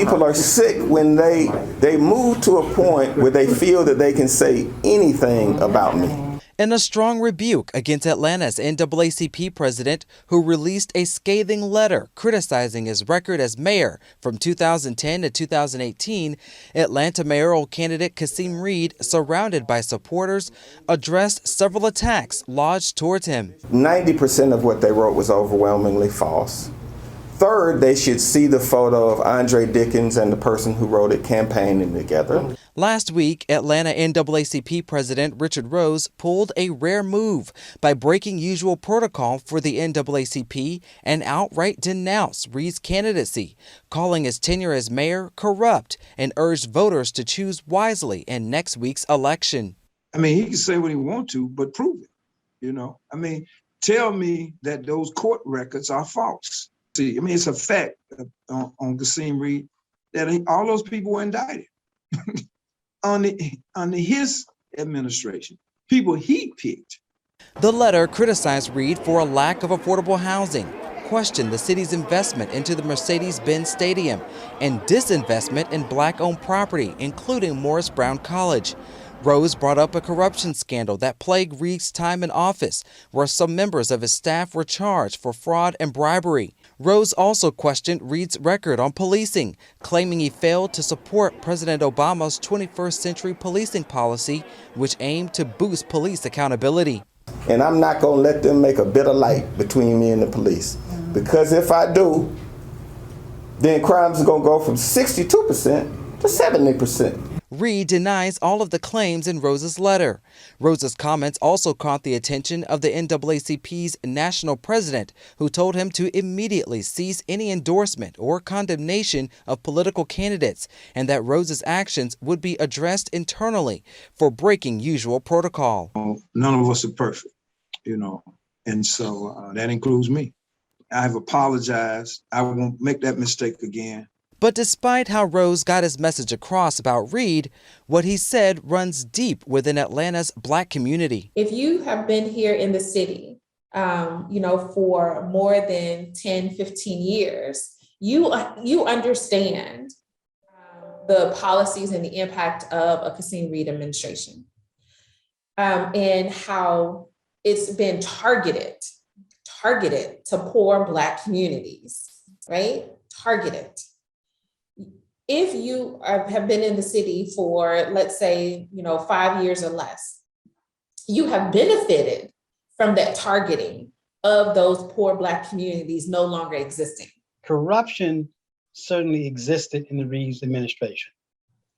people are sick when they move to a point where they feel that they can say anything about me. In a strong rebuke against Atlanta's NAACP president, who released a scathing letter criticizing his record as mayor from 2010 to 2018, Atlanta mayoral candidate Kasim Reed, surrounded by supporters, addressed several attacks lodged towards him. 90% of what they wrote was overwhelmingly false. Third, they should see the photo of Andre Dickens and the person who wrote it campaigning together. Last week, Atlanta NAACP President Richard Rose pulled a rare move by breaking usual protocol for the NAACP and outright denounced Reed's candidacy, calling his tenure as mayor corrupt, and urged voters to choose wisely in next week's election. I mean, he can say what he wants to, but prove it, you know? I mean, tell me that those court records are false. See, I mean, it's a fact on Kasim Reed that all those people were indicted under his administration, people he picked. The letter criticized Reed for a lack of affordable housing, questioned the city's investment into the Mercedes-Benz Stadium, and disinvestment in Black-owned property, including Morris Brown College. Rose brought up a corruption scandal that plagued Reed's time in office, where some members of his staff were charged for fraud and bribery. Rose also questioned Reed's record on policing, claiming he failed to support President Obama's 21st century policing policy, which aimed to boost police accountability. And I'm not going to let them make a bit of light between me and the police. Because if I do, then crimes are going to go from 62% to 70%. Reed denies all of the claims in Rose's letter. Rose's comments also caught the attention of the NAACP's national president, who told him to immediately cease any endorsement or condemnation of political candidates, and that Rose's actions would be addressed internally for breaking usual protocol. None of us are perfect, you know, and so that includes me. I've apologized. I won't make that mistake again. But despite how Rose got his message across about Reed, what he said runs deep within Atlanta's Black community. If you have been here in the city, for more than 10, 15 years, you understand the policies and the impact of a Kasim Reed administration, and how it's been targeted to poor Black communities, right? Targeted. If you have been in the city for, let's say, 5 years or less, you have benefited from that targeting of those poor Black communities no longer existing. Corruption certainly existed in the Reeves administration.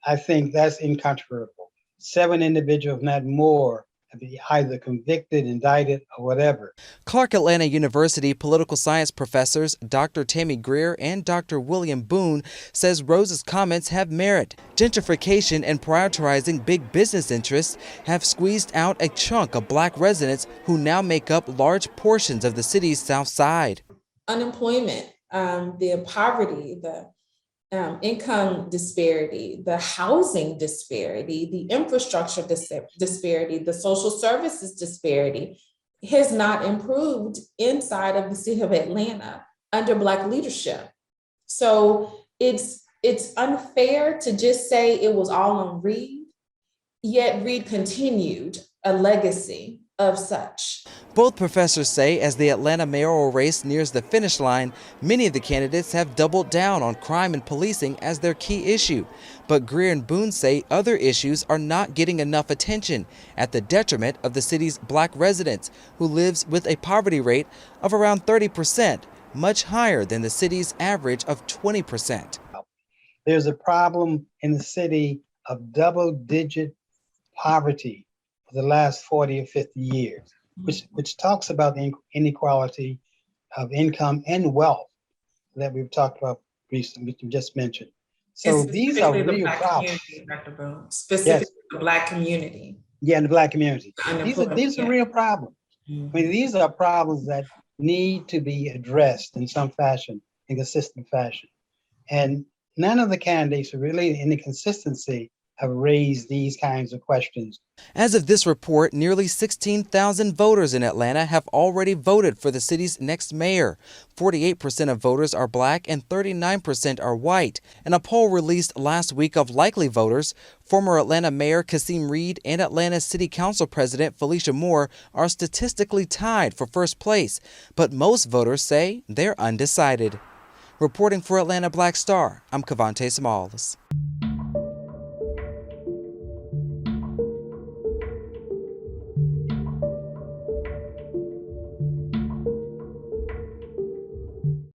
I think that's incontrovertible. 7 individuals, not more, have been either convicted, indicted, or whatever. Clark Atlanta University political science professors Dr. Tammy Greer and Dr. William Boone says Rose's comments have merit. Gentrification and prioritizing big business interests have squeezed out a chunk of Black residents who now make up large portions of the city's south side. Unemployment, the poverty, the income disparity, the housing disparity, the infrastructure disparity, the social services disparity has not improved inside of the city of Atlanta under Black leadership. So it's unfair to just say it was all on Reed, yet Reed continued a legacy of such. Both professors say as the Atlanta mayoral race nears the finish line, many of the candidates have doubled down on crime and policing as their key issue. But Greer and Boone say other issues are not getting enough attention at the detriment of the city's Black residents, who lives with a poverty rate of around 30%, much higher than the city's average of 20%. There's a problem in the city of double-digit poverty for the last 40 or 50 years, which talks about the inequality of income and wealth that we've talked about recently, which you just mentioned. So these are real problems. Specifically the Black community. Yeah, in the Black community. These are real problems. I mean, these are problems that need to be addressed in some fashion, in consistent fashion. And none of the candidates are really any consistency have raised these kinds of questions. As of this report, nearly 16,000 voters in Atlanta have already voted for the city's next mayor. 48% of voters are black and 39% are white. In a poll released last week of likely voters, former Atlanta Mayor Kasim Reed and Atlanta City Council President Felicia Moore are statistically tied for first place, but most voters say they're undecided. Reporting for Atlanta Black Star, I'm Cavante Smalls.